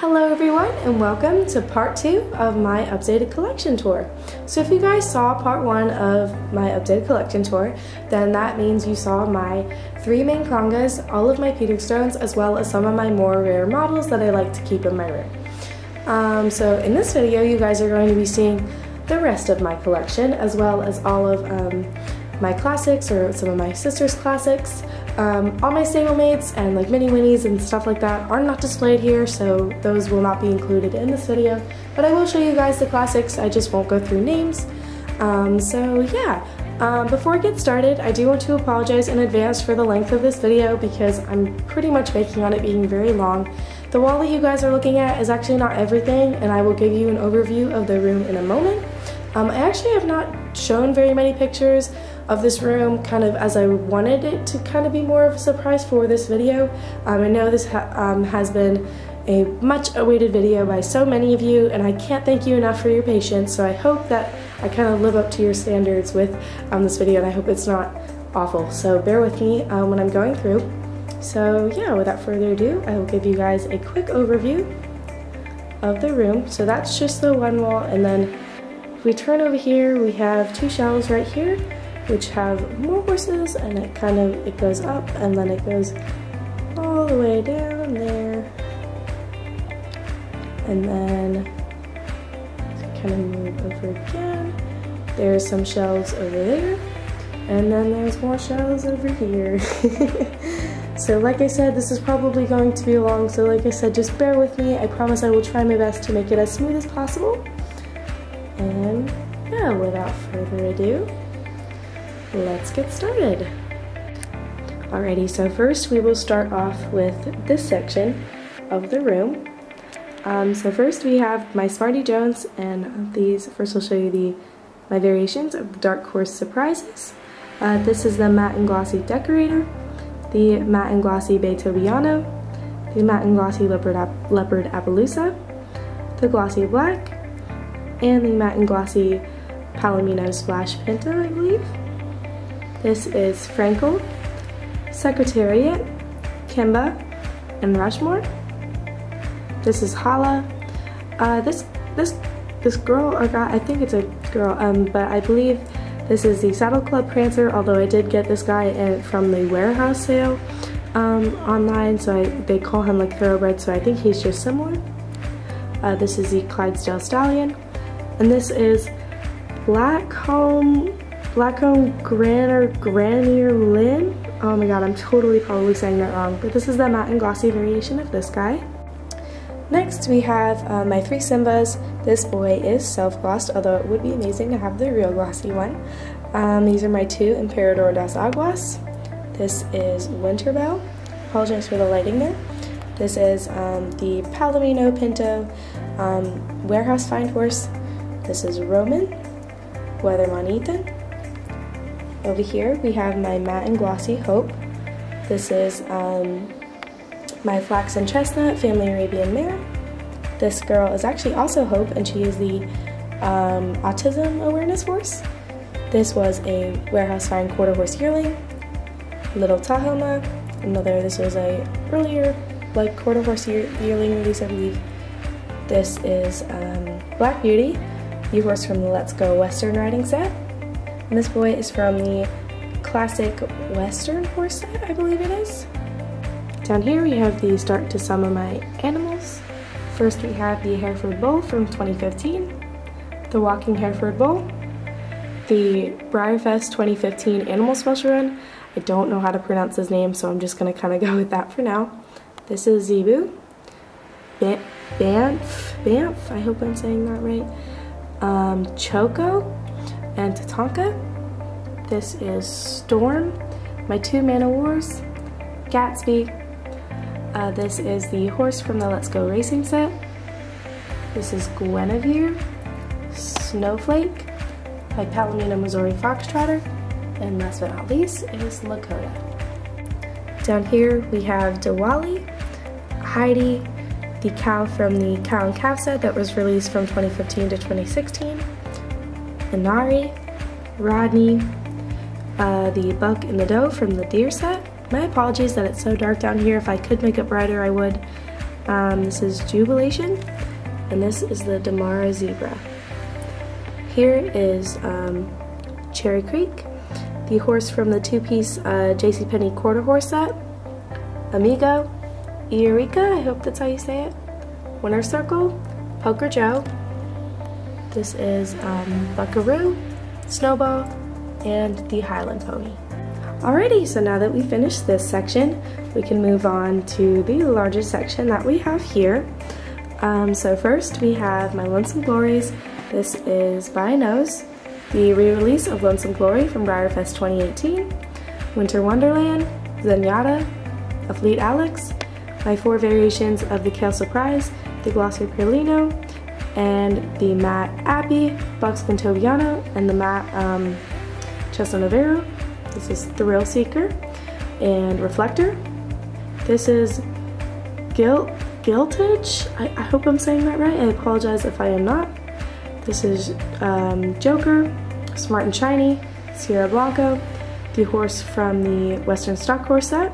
Hello everyone and welcome to part 2 of my updated collection tour. So if you guys saw part 1 of my updated collection tour, then that means you saw my 3 main congas, all of my Peterstones, as well as some of my more rare models that I like to keep in my room. So in this video you guys are going to be seeing the rest of my collection, as well as all of my classics or some of my sister's classics. All my stablemates and like mini winnies and stuff like that are not displayed here, so those will not be included in this video, but I will show you guys the classics. I just won't go through names. Before I get started, I do want to apologize in advance for the length of this video because I'm pretty much banking on it being very long. The wall that you guys are looking at is actually not everything, and I will give you an overview of the room in a moment. I actually have not shown very many pictures of this room, kind of as I wanted it to kind of be more of a surprise for this video. I know this has been a much awaited video by so many of you, and I can't thank you enough for your patience, so I hope that I kind of live up to your standards with this video, and I hope it's not awful, so bear with me when I'm going through. So yeah, without further ado, I will give you guys a quick overview of the room. So that's just the one wall, and then if we turn over here, we have 2 shelves right here which have more horses, and it goes up and then it goes all the way down there, and then kind of move over again. There's some shelves over there, and then there's more shelves over here. So like I said, this is probably going to be long, so like I said, just bear with me. I promise I will try my best to make it as smooth as possible. And yeah, without further ado, let's get started. Alrighty, so first we will start off with this section of the room. So first we have my Smarty Jones, and these, first I'll show you my variations of the Dark Horse Surprises. This is the Matte and Glossy Decorator, the Matte and Glossy Beethoviano, the Matte and Glossy Leopard Appaloosa, the Glossy Black, and the Matte and Glossy Palomino Splash Pinto, I believe. This is Frankel, Secretariat, Kimba, and Rushmore. This is Hala. This girl or guy, I think it's a girl, but I believe this is the Saddle Club Prancer, although I did get this guy from the warehouse sale online, so they call him like Thoroughbred, so I think he's just similar. This is the Clydesdale Stallion, and this is Blackcomb Granier Lynn. Oh my god, I'm totally probably saying that wrong, but this is the matte and glossy variation of this guy. Next we have my 3 Simbas. This boy is self-glossed, although it would be amazing to have the real glossy one. These are my 2 Emperador das Aguas. This is Winterbell. Apologize for the lighting there. This is the Palomino Pinto Warehouse Find Horse. This is Roman, Weatherman Ethan. Over here we have my Matte and Glossy Hope. This is my Flax and Chestnut Family Arabian Mare. This girl is actually also Hope, and she is the Autism Awareness Horse. This was a Warehouse Find Quarter Horse Yearling. Little Tahoma, this was a earlier like Quarter Horse Yearling release, I believe. This is Black Beauty, the horse from the Let's Go Western Riding set. And this boy is from the Classic Western horse set, I believe it is. Down here we have the start to some of my animals. First we have the Hereford Bull from 2015, the Walking Hereford Bull, the Breyerfest 2015 Animal Special Run. I don't know how to pronounce his name, so I'm just going to kind of go with that for now. This is Zebu, Banff, I hope I'm saying that right, Choco, and Tatanka. This is Storm, my 2 Man o' Wars, Gatsby. This is the horse from the Let's Go Racing set. This is Guinevere, Snowflake, by Palomino Missouri Foxtrotter, and last but not least is Lakota. Down here we have Diwali, Heidi, the cow from the Cow and Calf set that was released from 2015 to 2016, Inari, Rodney, the Buck and the Doe from the Deer set. My apologies that it's so dark down here. If I could make it brighter, I would. This is Jubilation, and this is the Damara Zebra. Here is Cherry Creek, the horse from the two-piece JCPenney quarter horse set. Amigo, Eureka, I hope that's how you say it. Winner's Circle, Poker Joe. This is Buckaroo, Snowball, and the Highland Pony. Alrighty, so now that we finished this section, we can move on to the largest section that we have here. So first we have My Lonesome Glories. This is By Nose, the re-release of Lonesome Glory from BreyerFest 2018, Winter Wonderland, Zenyatta, A Fleet Alex, my 4 variations of the Kale Surprise, the Glossy Perlino, and the matte Appy, Buckskin Tobiano, and the matte Chestnut Navarro. This is Thrill Seeker and Reflector. This is Giltage. I hope I'm saying that right. I apologize if I am not. This is Joker, Smart and Shiny, Sierra Blanco, the horse from the Western Stock Horse set,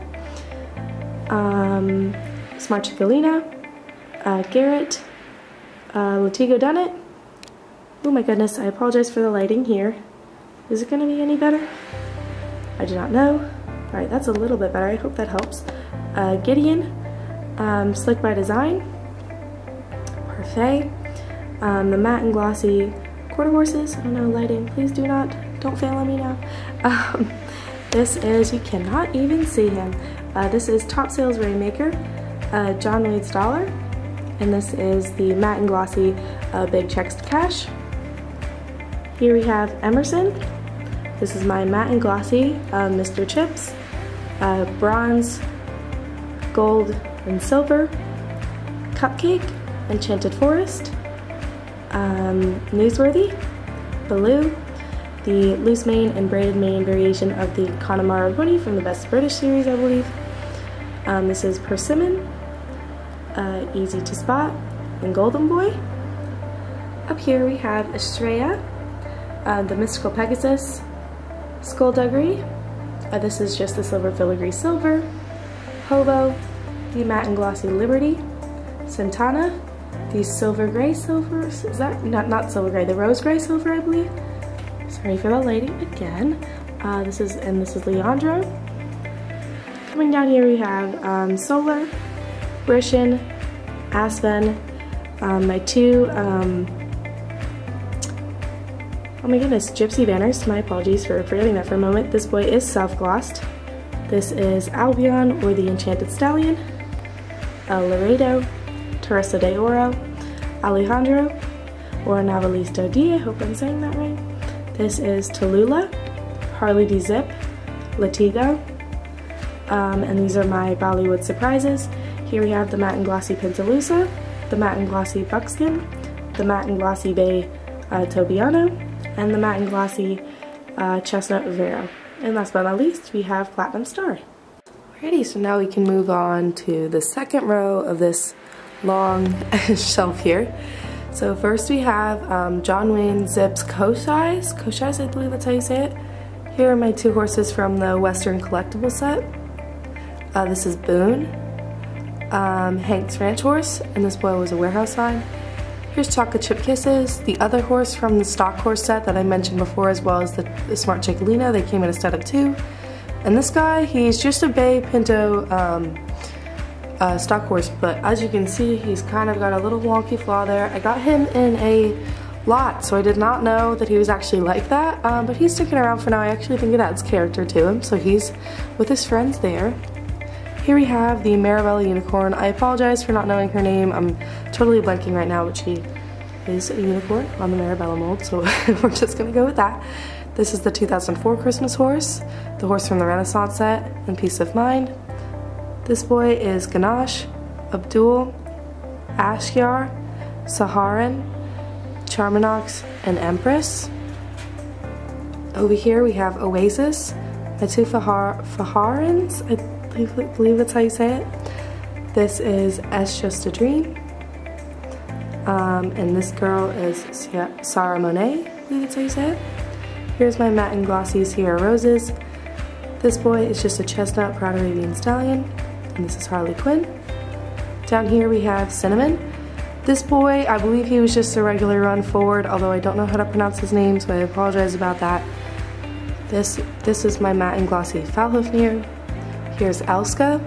Smart Chicolina, Garrett, Latigo Dunnett. Oh my goodness, I apologize for the lighting here. Is it going to be any better? I do not know. Alright, that's a little bit better. I hope that helps. Gideon, Slick by Design, Parfait, the matte and glossy quarter horses. Oh no, lighting, please don't fail on me now. This is, you cannot even see him. This is Top Sales Rainmaker, John Wade's Dollar, and this is the matte and glossy Big Checks to Cash. Here we have Emerson. This is my matte and glossy Mr. Chips, bronze, gold, and silver, Cupcake, Enchanted Forest, Newsworthy, Baloo, the loose mane and braided mane variation of the Connemara Pony from the Best British series, I believe. This is Persimmon, Easy to Spot, and Golden Boy. Up here we have Estrella, the Mystical Pegasus, Skullduggery, this is just the Silver Filigree Silver, Hobo, the matte and glossy Liberty, Santana, the Silver Gray Silver, is that, not Silver Gray, the Rose Gray Silver, I believe. Sorry for the lighting again. This is Leandro. Coming down here we have Solar, Brishin, Aspen, my 2, oh my goodness, Gypsy Banners, my apologies for forgetting that for a moment. This boy is self-glossed. This is Albion, or the Enchanted Stallion, Laredo, Teresa de Oro, Alejandro, or Navalisto D, I hope I'm saying that right. This is Tallulah, Harley D Zip, Latigo, and these are my Bollywood surprises. Here we have the matte and glossy Pentaloosa, the matte and glossy Buckskin, the matte and glossy Bay Tobiano, and the matte and glossy Chestnut Vero. And last but not least, we have Platinum Star. Alrighty, so now we can move on to the second row of this long shelf here. So first we have John Wayne Zips Koshais, I believe that's how you say it. Here are my 2 horses from the Western Collectible set. This is Boone, Hank's Ranch Horse, and this boy was a warehouse sign. Here's Chocolate Chip Kisses, the other horse from the stock horse set that I mentioned before, as well as the Smart Chicolina. They came in a set of 2. And this guy, he's just a Bay Pinto stock horse, but as you can see, he's kind of got a little wonky flaw there. I got him in a lot, so I did not know that he was actually like that, but he's sticking around for now. I actually think it adds character to him, so he's with his friends there. Here we have the Marabella Unicorn. I apologize for not knowing her name. I'm totally blanking right now, but she is a unicorn on the Marabella mold, so we're just gonna go with that. This is the 2004 Christmas horse, the horse from the Renaissance set, and Peace of Mind. This boy is Ganache, Abdul, Ashyar, Saharan, Charmanox, and Empress. Over here we have Oasis, my 2 Faharans, I believe that's how you say it. This is S Just a Dream. And this girl is Sarah Monet, I believe that's how you say it. Here's my matte and glossy Sierra Roses. This boy is just a chestnut Proud Arabian Stallion. And this is Harley Quinn. Down here we have Cinnamon. This boy, I believe he was just a regular run forward, although I don't know how to pronounce his name, so I apologize about that. This is my matte and glossy Falhofnir. Here's Elska.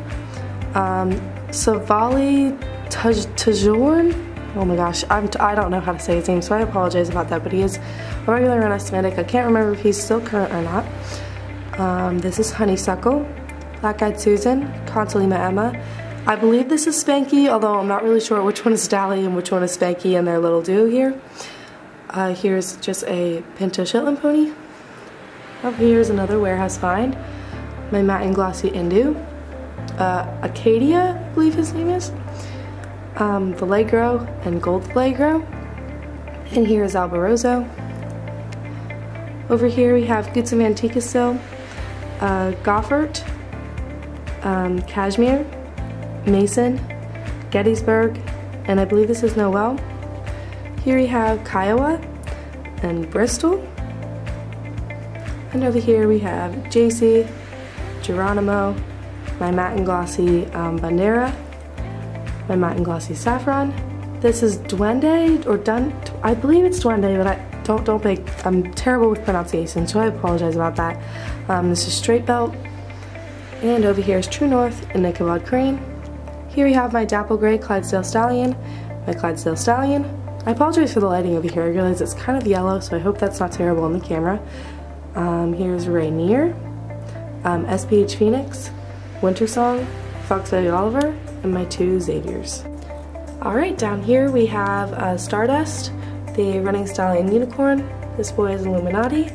Savali Tajorn. Oh my gosh, I don't know how to say his name, so I apologize about that, but he is a regular run estimatic. I can't remember if he's still current or not. This is Honeysuckle, Black Eyed Susan, Consolima Emma. I believe this is Spanky, although I'm not really sure which one is Dally and which one is Spanky and their little duo here. Here's just a Pinto Shetland pony. Up here's another warehouse find. My matte and glossy Indu. Acadia, I believe his name is. Vallegro and Gold Vallegro. And here is Alborozo. Over here we have Gutsum Antica still. Goffert. Cashmere. Mason, Gettysburg, and I believe this is Noel. Here we have Kiowa and Bristol. And over here we have JC, Geronimo, my matte and glossy Bandera, my matte and glossy Saffron. This is Duende, or I believe it's Duende, but I'm terrible with pronunciation, so I apologize about that. This is Straight Belt. And over here is True North and Ichabod Crane. Here we have my Dapple Gray Clydesdale Stallion, my Clydesdale Stallion. I apologize for the lighting over here. I realize it's kind of yellow, so I hope that's not terrible on the camera. Here's Rainier, SPH Phoenix, Winter Song, Foxbelly Oliver, and my two Xaviers. Alright, down here we have Stardust, the Running Stallion Unicorn. This boy is Illuminati.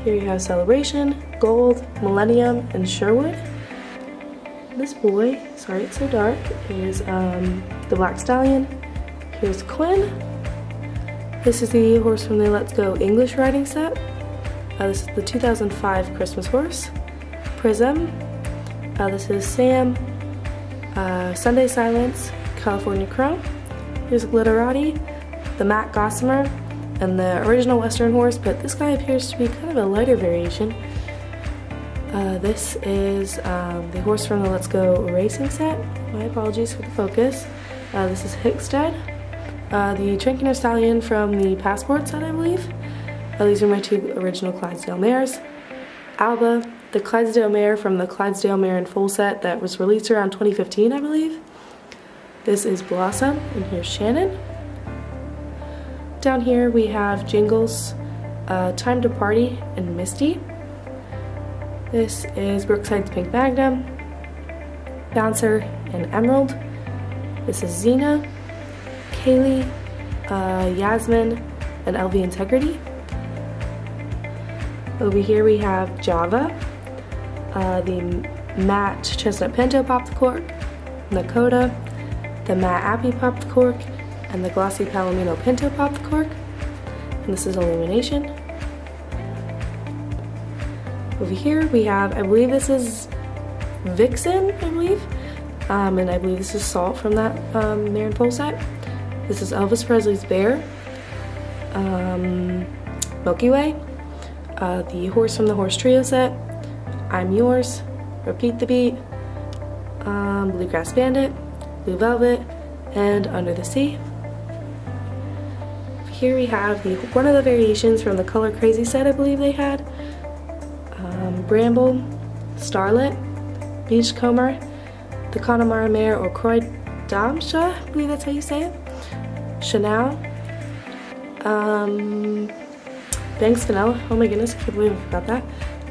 Here you have Celebration, Gold, Millennium, and Sherwood. This boy, sorry it's so dark, is the Black Stallion. Here's Quinn. This is the horse from the Let's Go English riding set. This is the 2005 Christmas horse. Prism. This is Sam. Sunday Silence, California Crow. Here's Glitterati, the Matt Gossamer, and the original Western horse, but this guy appears to be kind of a lighter variation. This is the horse from the Let's Go Racing set. My apologies for the focus. This is Hickstead. The Trinketer Stallion from the Passport set, I believe. These are my two original Clydesdale mares. Alba, the Clydesdale mare from the Clydesdale Mare in Full set that was released around 2015, I believe. This is Blossom, and here's Shannon. Down here we have Jingles, Time to Party, and Misty. This is Brookside's Pink Magnum, Bouncer, and Emerald. This is Xena, Kaylee, Yasmin, and LV Integrity. Over here we have Java, the Matte Chestnut Pinto Pop the Cork, Nakota, the Matte Appy Pop the Cork, and the Glossy Palomino Pinto Pop the Cork. And this is Illumination. Over here we have, I believe this is Vixen, I believe. And I believe this is Salt from that Mare and Foal set. This is Elvis Presley's Bear. Milky Way. The horse from the Horse Trio set. I'm Yours. Repeat the Beat. Bluegrass Bandit. Blue Velvet. And Under the Sea. Here we have one of the variations from the Color Crazy set I believe they had. Bramble, Starlet, Beachcomber, the Connemara Mare or Croix Damsha, I believe that's how you say it. Chanel, Banks Vanilla, oh my goodness, I can't believe I forgot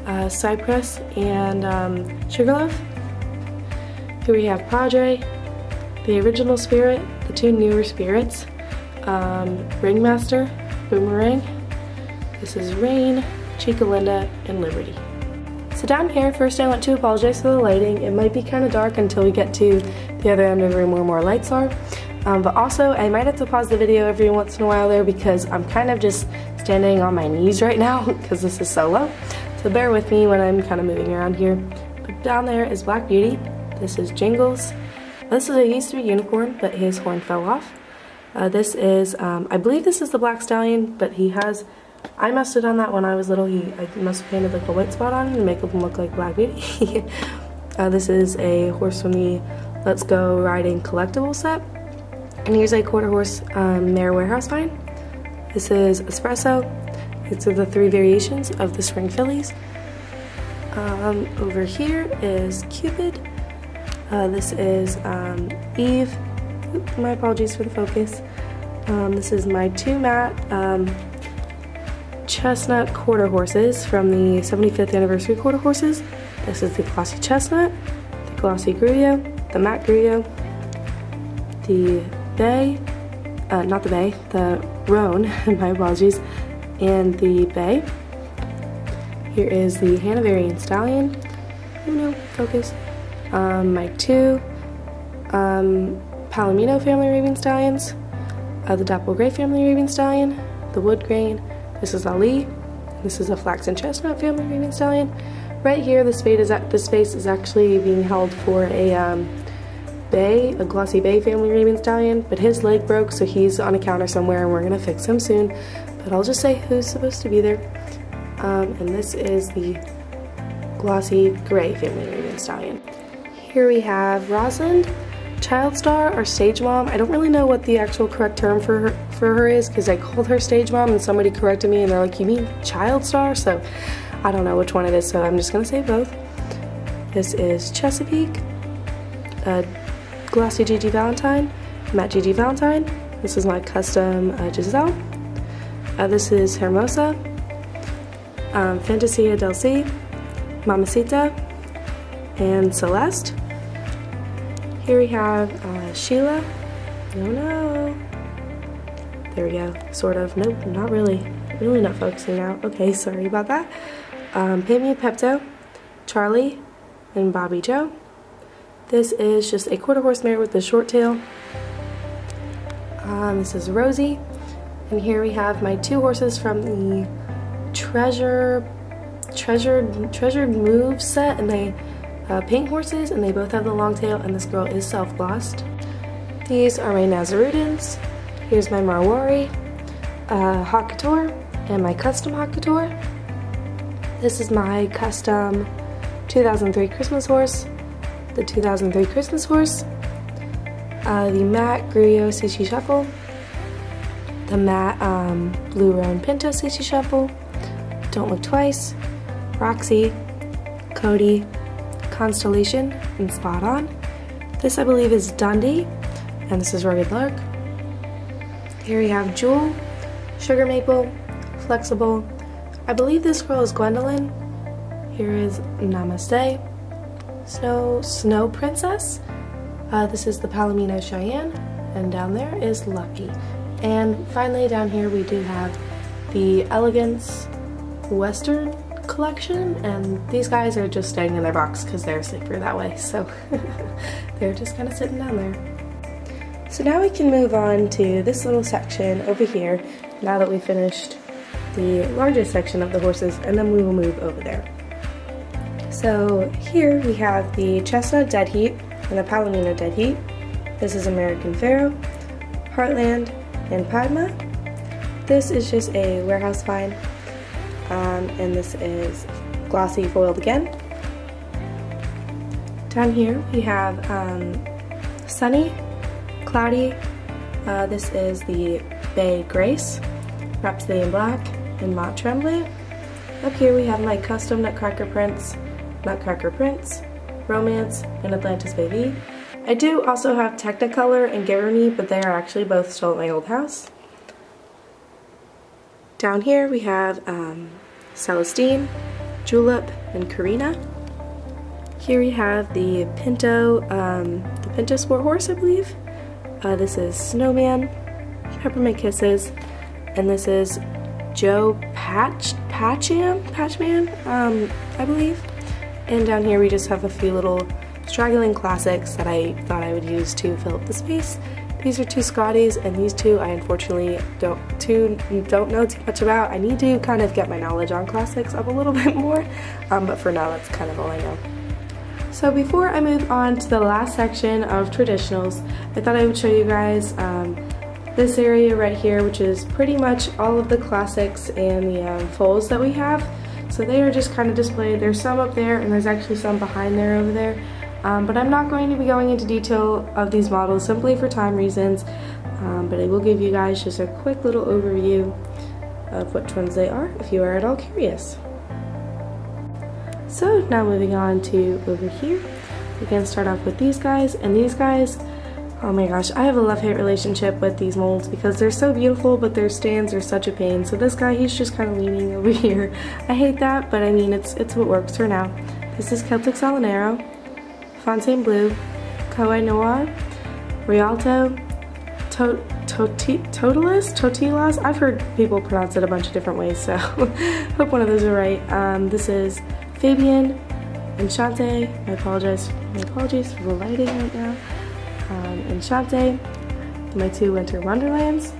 that. Cypress and Sugarloaf. Here we have Padre, the original Spirit, the two newer Spirits, Ringmaster, Boomerang. This is Rain, Chica Linda, and Liberty. So down here, first I want to apologize for the lighting. It might be kind of dark until we get to the other end of the room where more lights are. But also, I might have to pause the video every once in a while there because I'm kind of just standing on my knees right now because this is so low. So bear with me when I'm kind of moving around here. But down there is Black Beauty. This is Jingles. This is a used to be Unicorn, but his horn fell off. This is, I believe this is the Black Stallion, but he has, I must have done that when I was little. I must have painted like a white spot on him to make him look like Black Beauty. This is a horse from the Let's Go Riding collectible set. And here's a quarter horse mare warehouse find. This is Espresso. These are the 3 variations of the Spring Fillies. Over here is Cupid. This is Eve. Oops, my apologies for the focus. This is my 2 matte chestnut quarter horses from the 75th anniversary quarter horses. This is the glossy chestnut, the glossy Gruyere, the matte Gruyere, the bay, not the bay, the roan, my apologies, and the bay. Here is the Hanoverian Stallion. Oh no, focus. My 2 Palomino family Arabian Stallions, the Dapple Gray family Arabian Stallion, the Wood Grain. This is Ali. This is a Flaxen Chestnut family Arabian Stallion. Right here, the space is actually being held for a bay, a glossy bay family Arabian Stallion, but his leg broke, so he's on a counter somewhere, and we're gonna fix him soon. But I'll just say who's supposed to be there. And this is the glossy gray family Arabian Stallion. Here we have Rosalind, Child Star, or Stage Mom. I don't really know what the actual correct term for her is, because I called her Stage Mom and somebody corrected me and they're like, you mean Child Star? So I don't know which one it is, so I'm just gonna say both. This is Chesapeake, glossy Gigi Valentine, matte Gigi Valentine. This is my custom Giselle. This is Hermosa, Fantasia del C, Mamacita, and Celeste. Here we have Sheila. Oh no. There we go. Sort of. Nope, not really. Really not focusing now. Okay, sorry about that. Pammy Pepto, Charlie, and Bobby Joe. This is just a quarter horse mare with a short tail. This is Rosie. And here we have my 2 horses from the Treasured Move set, and they pink horses, and they both have the long tail, and this girl is self-glossed. These are my Nazarudans. Here's my Marwari, Haute Couture, and my custom Haute Couture. This is my custom 2003 Christmas horse, the 2003 Christmas horse, the matte Gruyere CC Shuffle, the matte Blue Roan Pinto CC Shuffle, Don't Look Twice, Roxy, Cody, Constellation, and Spot On. This I believe is Dundee, and this is Rugged Lark. Here we have Jewel, Sugar Maple, Flexible. I believe this girl is Gwendolyn. Here is Namaste, Snow Princess. This is the Palomino Cheyenne, and down there is Lucky. And finally down here we do have the Elegance Western collection, and these guys are just staying in their box because they're safer that way, so they're just kind of sitting down there. So now we can move on to this little section over here, now that we finished the largest section of the horses, and then we will move over there. So here we have the Chestnut Dead Heat and the Palomino Dead Heat. This is American Pharaoh, Heartland, and Padma. This is just a warehouse find. And this is glossy foiled again. Down here we have Sunny, Cloudy. This is the Bay Grace, Rhapsody in Black, and Mott Tremblant. Up here we have my custom Nutcracker Prince, Romance, and Atlantis Baby. I do also have Technicolor and Give Her Me, but they are actually both still at my old house. Down here we have Celestine, Julep, and Karina. Here we have the Pinto Sport Horse, I believe. This is Snowman, Peppermint Kisses, and this is Joe Patchman, I believe. And down here we just have a few little straggling classics that I thought I would use to fill up the space. These are 2 Scotties, and these 2 I unfortunately don't know too much about. I need to kind of get my knowledge on classics up a little bit more, but for now that's kind of all I know. So before I move on to the last section of traditionals, I thought I would show you guys this area right here, which is pretty much all of the classics and the foals that we have. So they are just kind of displayed. There's some up there, and there's actually some behind there over there. But I'm not going to be going into detail of these models simply for time reasons, but I will give you guys just a quick little overview of which ones they are if you are at all curious. So now moving on to over here, we can start off with these guys, and these guys, oh my gosh, I have a love-hate relationship with these molds because they're so beautiful, but their stands are such a pain. So this guy, he's just kind of leaning over here. I hate that, but I mean, it's what works for now. This is Celtic Salinero, Fontainebleau, Koh Noir, Rialto, Totilas. I've heard people pronounce it a bunch of different ways, so hope one of those are right. This is Fabian, Enchante. My apologies for the lighting right now. Enchante, my two winter wonderlands.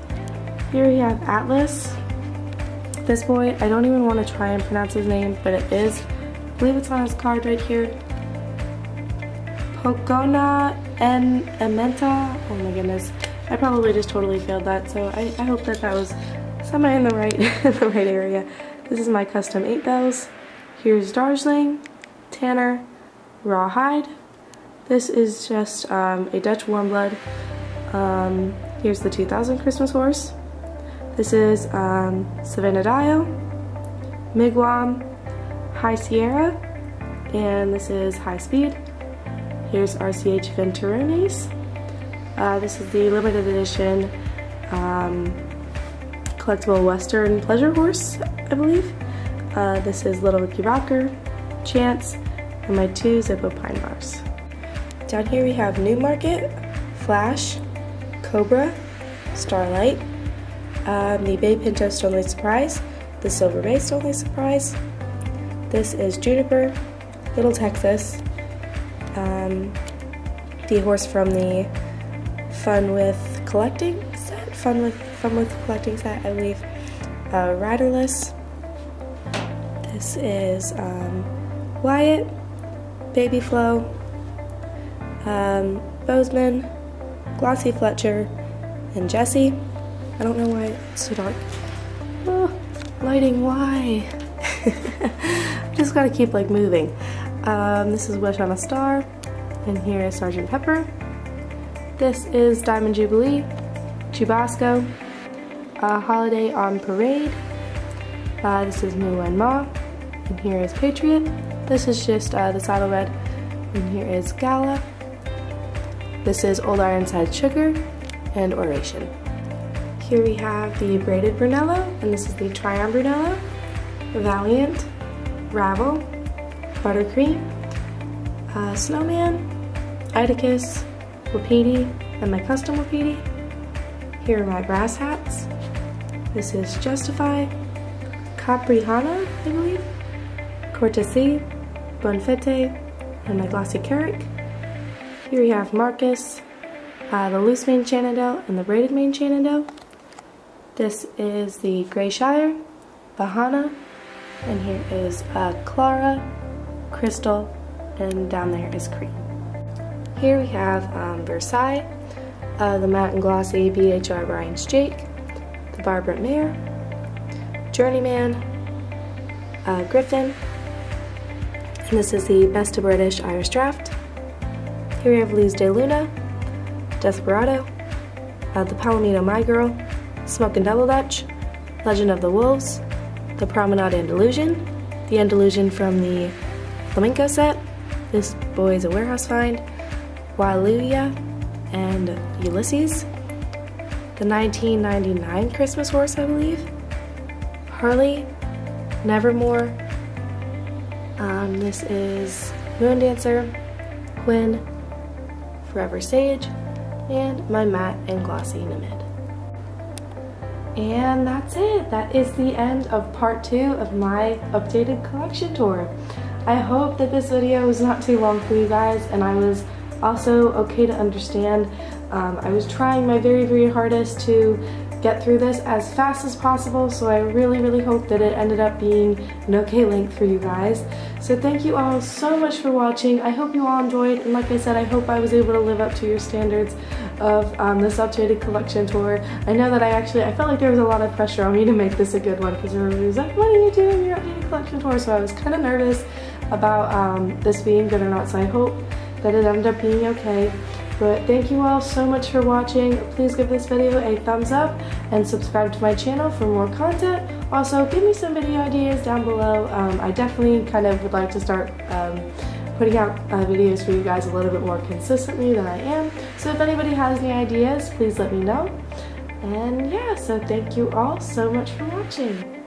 Here we have Atlas. This boy, I don't even want to try and pronounce his name, but it is, I believe it's on his card right here, Pocona and Ementa. Oh my goodness, I probably just totally failed that, so I hope that was somewhere in the right area. This is my custom 8 bells. Here's Darjeeling, Tanner, Rawhide. This is just a Dutch Warmblood. Here's the 2000 Christmas horse. This is Savannah Dio, Migwam, High Sierra, and this is High Speed. Here's RCH Venturones. This is the limited edition collectible Western pleasure horse, I believe. This is Little Ricky Rocker, Chance, and my 2 Zippo Pine Bars. Down here we have Newmarket, Flash, Cobra, Starlight, the Bay Pinto Stoneleigh Surprise, the Silver Bay Stoneleigh Surprise. This is Juniper, Little Texas, the horse from the Fun with Collecting set, Fun with Collecting set, I believe. Riderless. This is Wyatt, Baby Flo, Bozeman, Glossy Fletcher, and Jesse. I don't know why it's so dark. Oh, lighting, why? Just gotta keep like moving. This is Wish on a Star, and here is Sgt. Pepper. This is Diamond Jubilee, Chubasco, Holiday on Parade. This is Mulan Ma, and here is Patriot. This is just the Saddle Red, and here is Gala. This is Old Ironside Sugar and Oration. Here we have the Braided Brunello, and this is the Tryon Brunello, Valiant, Ravel, Buttercream, Snowman, Idicus, Wapiti, and my custom Wapiti. Here are my brass hats. This is Justify, Caprihana, I believe, Cortesi, Bonfette, and my Glossy Carrick. Here we have Marcus, the Loose Mane Shenandoah, and the Braided Mane Shenandoah. This is the Grey Shire, Bahana, and here is Clara, Crystal, and down there is Cream. Here we have Versailles, the Matte and Glossy BHR Brian's Jake, the Barbara Mare, Journeyman, Griffin, and this is the Best of British Irish Draft. Here we have Luz de Luna, Desperado, the Palomino My Girl, Smokin' Double Dutch, Legend of the Wolves, the Promenade Andalusian, the Andalusian from the Flamenco set. This boy is a warehouse find. Waluya and Ulysses, the 1999 Christmas horse, I believe. Harley, Nevermore. This is Moon Dancer, Quinn, Forever Sage, and my matte and glossy Nimid. And that's it. That is the end of part 2 of my updated collection tour. I hope that this video was not too long for you guys, and I was also okay to understand. I was trying my very, very hardest to get through this as fast as possible, so I really hope that it ended up being an okay length for you guys. So thank you all so much for watching. I hope you all enjoyed, and like I said, I hope I was able to live up to your standards of this updated collection tour. I know that I felt like there was a lot of pressure on me to make this a good one, because everybody was like, what are you doing your updated collection tour? So I was kind of nervous about this being good or not, so I hope that it ended up being okay. But thank you all so much for watching. Please give this video a thumbs up and subscribe to my channel for more content. Also, give me some video ideas down below. I definitely kind of would like to start putting out videos for you guys a little bit more consistently than I am. So if anybody has any ideas, please let me know. And yeah, so thank you all so much for watching.